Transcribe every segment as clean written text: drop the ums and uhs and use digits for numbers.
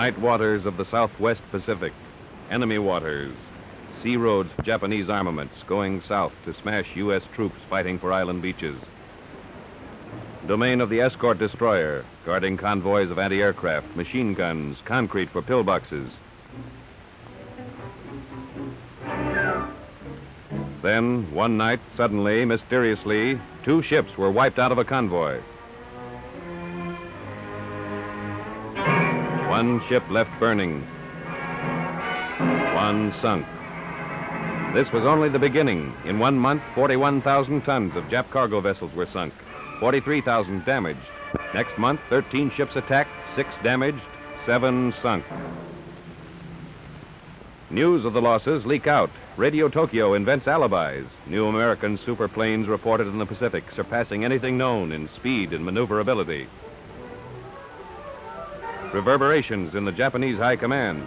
Night waters of the Southwest Pacific, enemy waters, sea roads for Japanese armaments going south to smash U.S. troops fighting for island beaches. Domain of the escort destroyer, guarding convoys of anti-aircraft, machine guns, concrete for pillboxes. Then, one night, suddenly, mysteriously, 2 ships were wiped out of a convoy. 1 ship left burning. 1 sunk. This was only the beginning. In 1 month, 41,000 tons of Jap cargo vessels were sunk, 43,000 damaged. Next month, 13 ships attacked, 6 damaged, 7 sunk. News of the losses leak out. Radio Tokyo invents alibis. New American superplanes reported in the Pacific, surpassing anything known in speed and maneuverability. Reverberations in the Japanese High Command.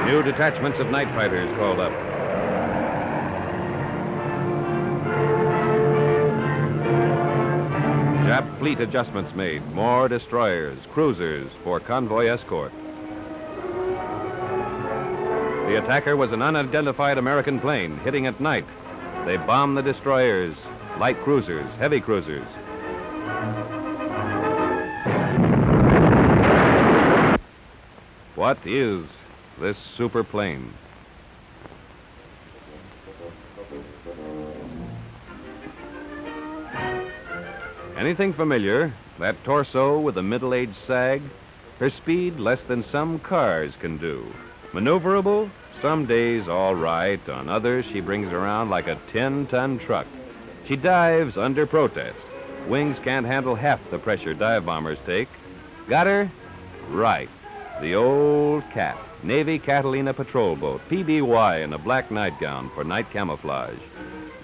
New detachments of night fighters called up. Jap fleet adjustments made. More destroyers, cruisers for convoy escort. The attacker was an unidentified American plane hitting at night. They bombed the destroyers, light cruisers, heavy cruisers. What is this super plane? Anything familiar? That torso with a middle-aged sag? Her speed less than some cars can do. Maneuverable? Some days all right. On others, she brings around like a 10-ton truck. She dives under protest. Wings can't handle half the pressure dive bombers take. Got her? Right. The old Cat, Navy Catalina patrol boat, PBY in a black nightgown for night camouflage.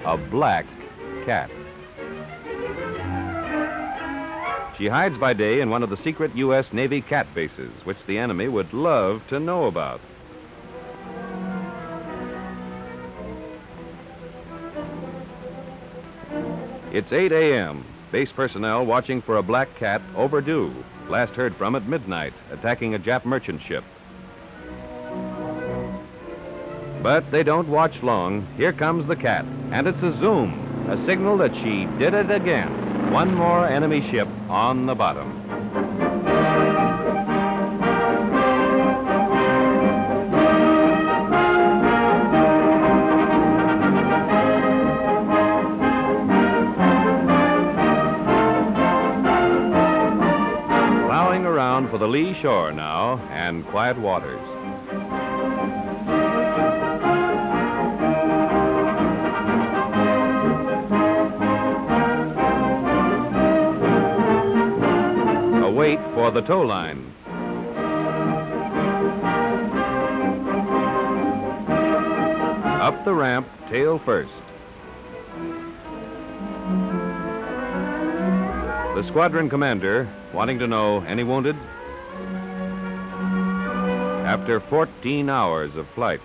A black cat. She hides by day in one of the secret U.S. Navy cat bases, which the enemy would love to know about. It's 8 a.m. Base personnel watching for a black cat overdue. Last heard from at midnight, attacking a Jap merchant ship. But they don't watch long. Here comes the cat, and it's a zoom, a signal that she did it again. One more enemy ship on the bottom. For the lee shore now, and quiet waters. A wait for the tow line. Up the ramp, tail first. The squadron commander, wanting to know any wounded? After 14 hours of flight.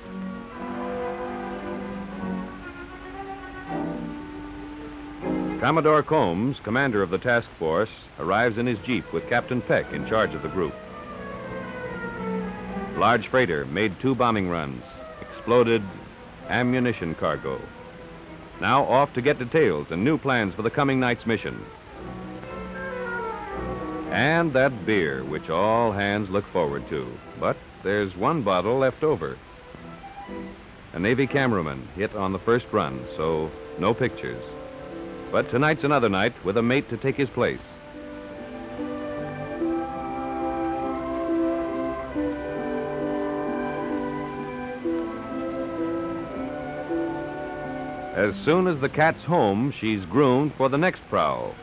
Commodore Combs, commander of the task force, arrives in his jeep with Captain Peck in charge of the group. Large freighter made 2 bombing runs, exploded ammunition cargo. Now off to get details and new plans for the coming night's mission. And that beer, which all hands look forward to. But there's 1 bottle left over. A Navy cameraman hit on the first run, so no pictures. But tonight's another night with a mate to take his place. As soon as the cat's home, she's groomed for the next prowl.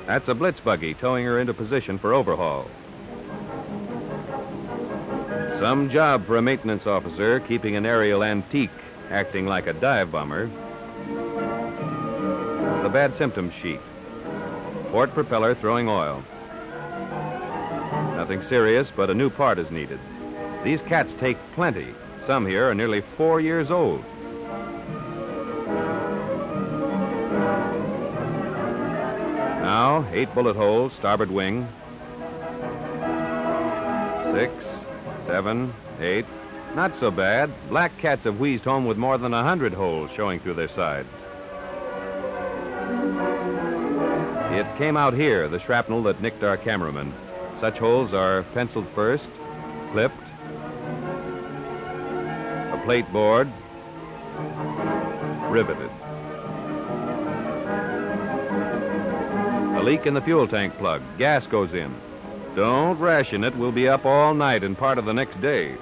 That's a blitz buggy towing her into position for overhaul. Some job for a maintenance officer keeping an aerial antique acting like a dive bomber. The bad symptoms sheet. Port propeller throwing oil. Nothing serious, but a new part is needed. These cats take plenty. Some here are nearly 4 years old. Now, 8 bullet holes, starboard wing. 6, 7, 8. Not so bad. Black cats have wheezed home with more than 100 holes showing through their sides. It came out here, the shrapnel that nicked our cameraman. Such holes are penciled first, clipped, a plate board, riveted. A leak in the fuel tank plug. Gas goes in. Don't ration it. We'll be up all night and part of the next day.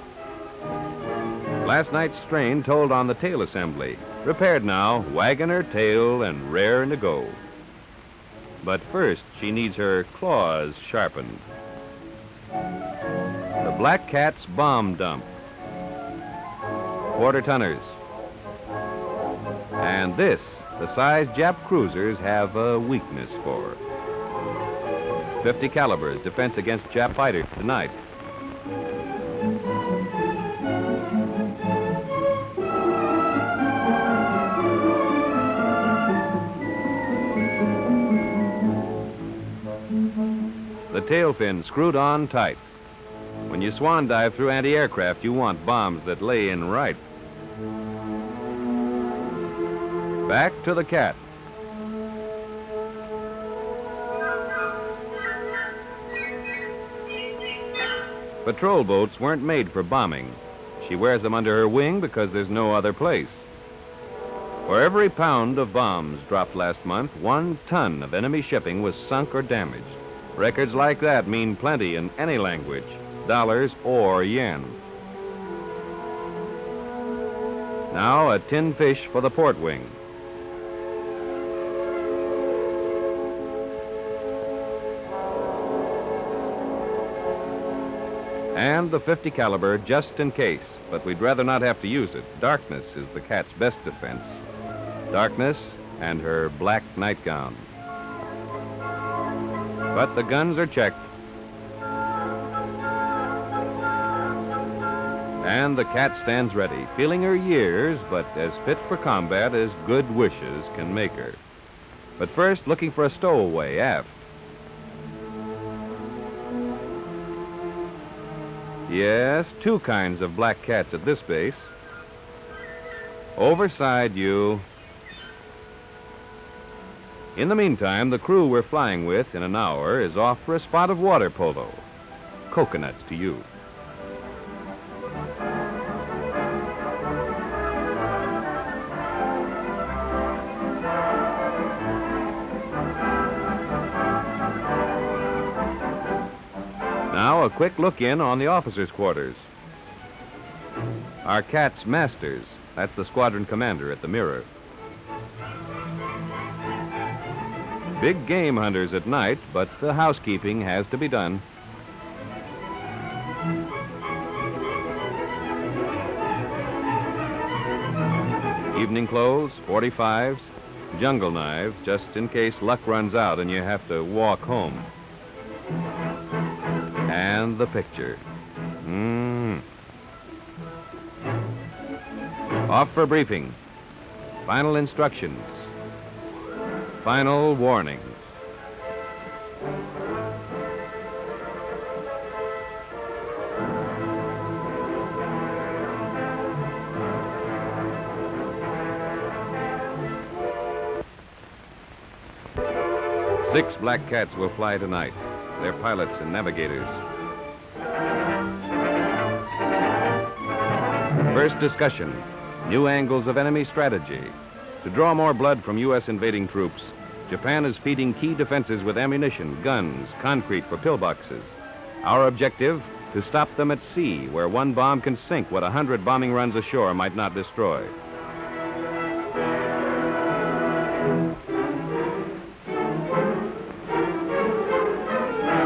Last night's strain told on the tail assembly. Repaired now, wagging her tail and raring to go. But first, she needs her claws sharpened. The Black Cat's bomb dump. Quarter-tonners. And this, the size Jap cruisers have a weakness for. 50 calibers, defense against Jap fighters tonight. The tail fin screwed on tight. When you swan dive through anti-aircraft, you want bombs that lay in right. Back to the cat. Patrol boats weren't made for bombing. She wears them under her wing because there's no other place. For every pound of bombs dropped last month, 1 ton of enemy shipping was sunk or damaged. Records like that mean plenty in any language, dollars or yen. Now a tin fish for the port wing. And the 50 caliber just in case, but we'd rather not have to use it. Darkness is the cat's best defense. Darkness and her black nightgown. But the guns are checked. And the cat stands ready, feeling her years, but as fit for combat as good wishes can make her. But first, looking for a stowaway aft. Yes, 2 kinds of black cats at this base. Overside you. In the meantime, the crew we're flying with in an hour is off for a spot of water polo. Coconuts to you. Now a quick look in on the officers' quarters. Our cat's masters. That's the squadron commander at the mirror. Big game hunters at night, but the housekeeping has to be done. Evening clothes, 45s, jungle knives, just in case luck runs out and you have to walk home. And the picture. Off for briefing. Final instructions. Final warnings. Six black cats will fly tonight. They're pilots and navigators. First discussion, new angles of enemy strategy. To draw more blood from U.S. invading troops, Japan is feeding key defenses with ammunition, guns, concrete for pillboxes. Our objective, to stop them at sea, where 1 bomb can sink what 100 bombing runs ashore might not destroy.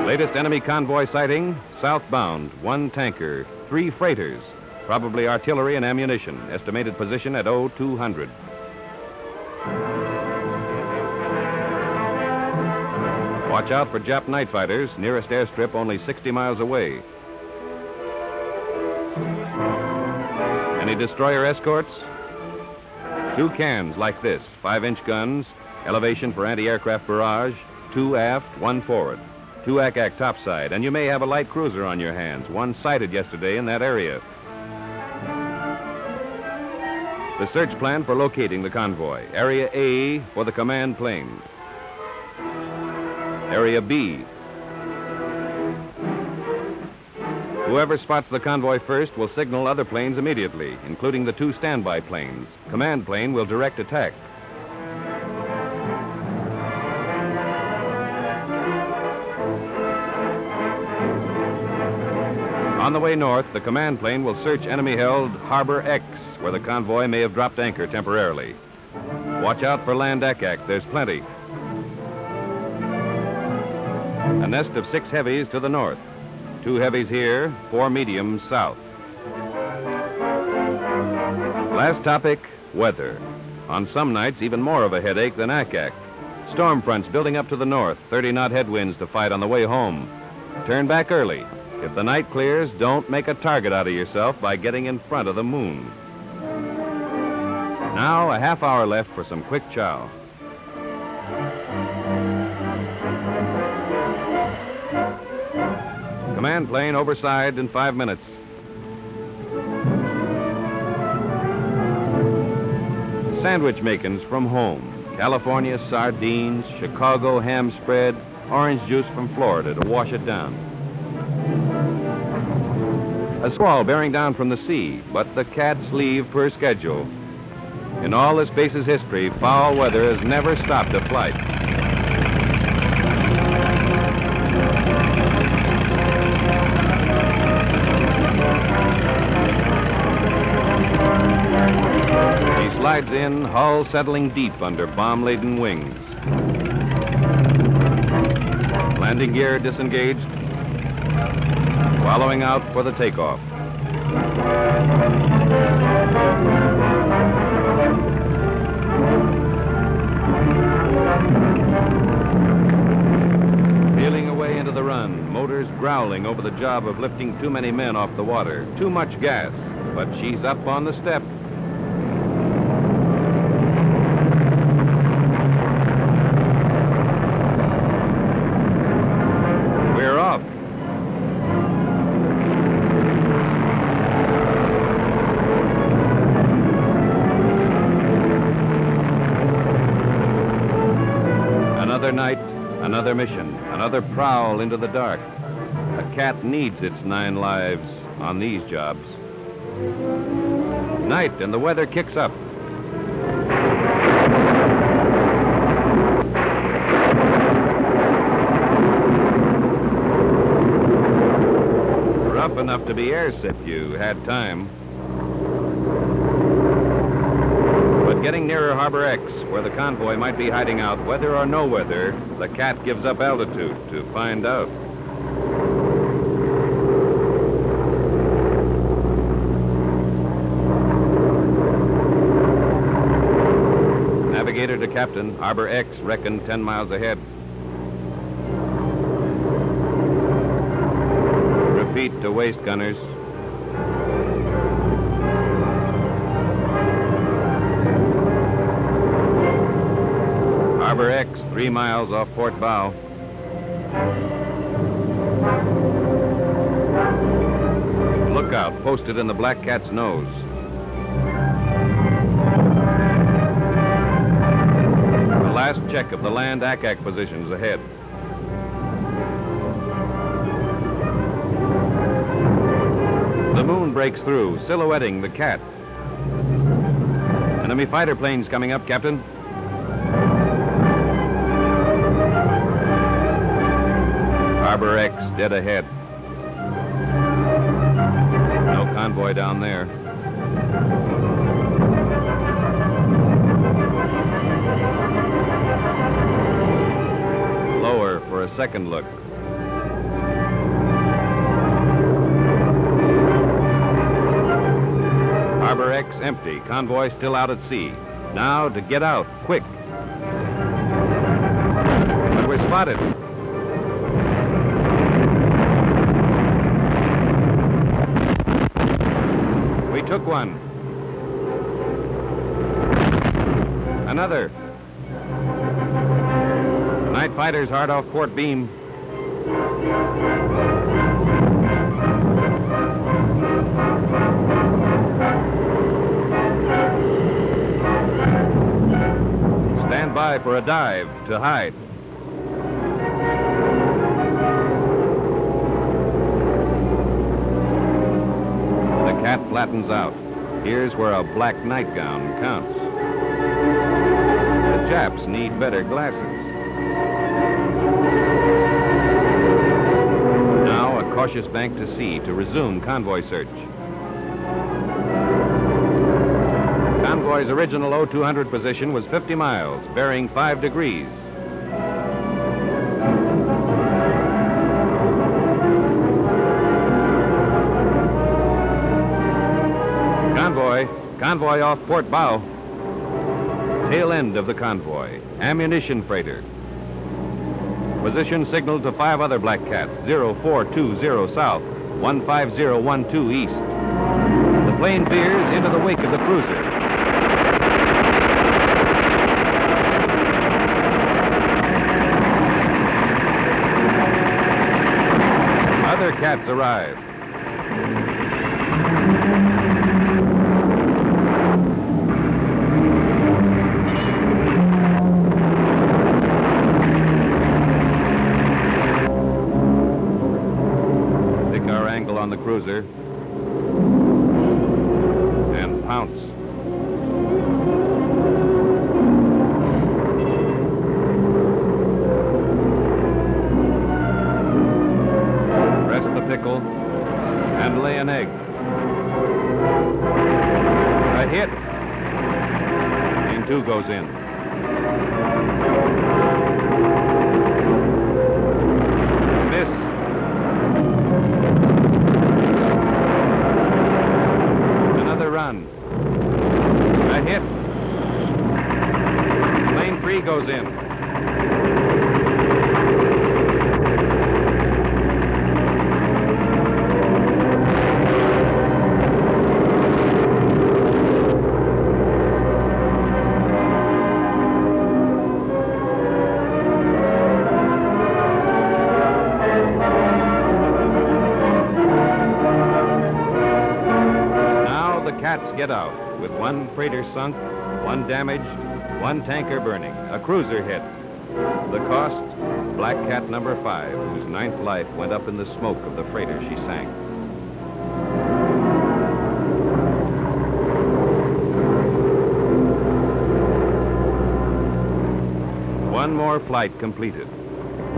Latest enemy convoy sighting, southbound, 1 tanker, 3 freighters, probably artillery and ammunition, estimated position at 0200. Watch out for Jap night fighters, nearest airstrip only 60 miles away. Any destroyer escorts? 2 cans like this, 5-inch guns, elevation for anti-aircraft barrage, 2 aft, 1 forward. 2 ack topside, and you may have a light cruiser on your hands, one sighted yesterday in that area. The search plan for locating the convoy. Area A for the command plane. Area B. Whoever spots the convoy first will signal other planes immediately, including the 2 standby planes. Command plane will direct attack. On the way north, the command plane will search enemy-held Harbor X, where the convoy may have dropped anchor temporarily. Watch out for land ack. There's plenty. A nest of 6 heavies to the north. 2 heavies here, 4 mediums south. Last topic, weather. On some nights, even more of a headache than ack. Storm fronts building up to the north, 30-knot headwinds to fight on the way home. Turn back early. If the night clears, don't make a target out of yourself by getting in front of the moon. Now, a half hour left for some quick chow. Command plane overside in 5 minutes. Sandwich makings from home. California sardines, Chicago ham spread, orange juice from Florida to wash it down. A squall bearing down from the sea, but the cats leave per schedule. In all this base's history, foul weather has never stopped a flight. He slides in, hull settling deep under bomb-laden wings. Landing gear disengaged. Following out for the takeoff. Peeling away into the run, motors growling over the job of lifting too many men off the water. Too much gas, but she's up on the step. We're off. Another night, another mission, another prowl into the dark. A cat needs its 9 lives on these jobs. Night and the weather kicks up. Rough enough to be airsick if you had time. Getting nearer Harbor X, where the convoy might be hiding out, weather or no weather, the cat gives up altitude to find out. Navigator to captain, Harbor X reckoned 10 miles ahead. Repeat to waist gunners. Harbor X, 3 miles off port bow. Lookout posted in the Black Cat's nose. The last check of the land ack positions ahead. The moon breaks through, silhouetting the cat. Enemy fighter planes coming up, Captain. Harbor X dead ahead. No convoy down there. Lower for a second look. Harbor X empty. Convoy still out at sea. Now to get out, quick. But we're spotted. Took one. Another. Night fighters hard off port beam. Stand by for a dive to hide. The cat flattens out. Here's where a black nightgown counts. The Japs need better glasses. Now a cautious bank to sea to resume convoy search. Convoy's original O-200 position was 50 miles, bearing 5 degrees. Convoy off port bow. Tail end of the convoy, ammunition freighter. Position signaled to 5 other black cats, 0420 south, 15012 east. The plane veers into the wake of the cruiser. Other cats arrive. On the cruiser and pounce. Press the pickle and lay an egg. A hit. Plane 2 goes in. A hit. Plane 3 goes in. Cats get out with 1 freighter sunk, 1 damaged, 1 tanker burning, a cruiser hit. The cost, Black Cat number 5, whose 9th life went up in the smoke of the freighter she sank. One more flight completed.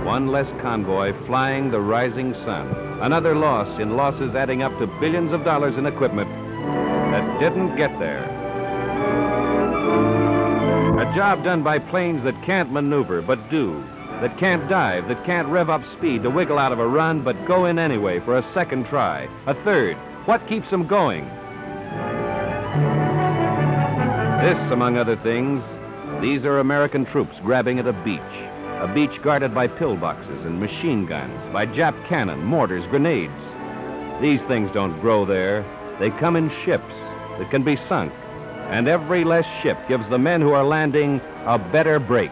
1 less convoy flying the rising sun. Another loss in losses adding up to billions of dollars in equipment that didn't get there. A job done by planes that can't maneuver but do, that can't dive, that can't rev up speed to wiggle out of a run but go in anyway for a second try, a third. What keeps them going? This, among other things, these are American troops grabbing at a beach guarded by pillboxes and machine guns, by Jap cannon, mortars, grenades. These things don't grow there. They come in ships that can be sunk, and every less ship gives the men who are landing a better break.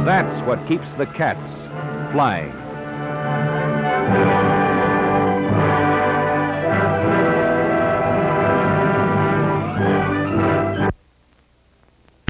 That's what keeps the cats flying.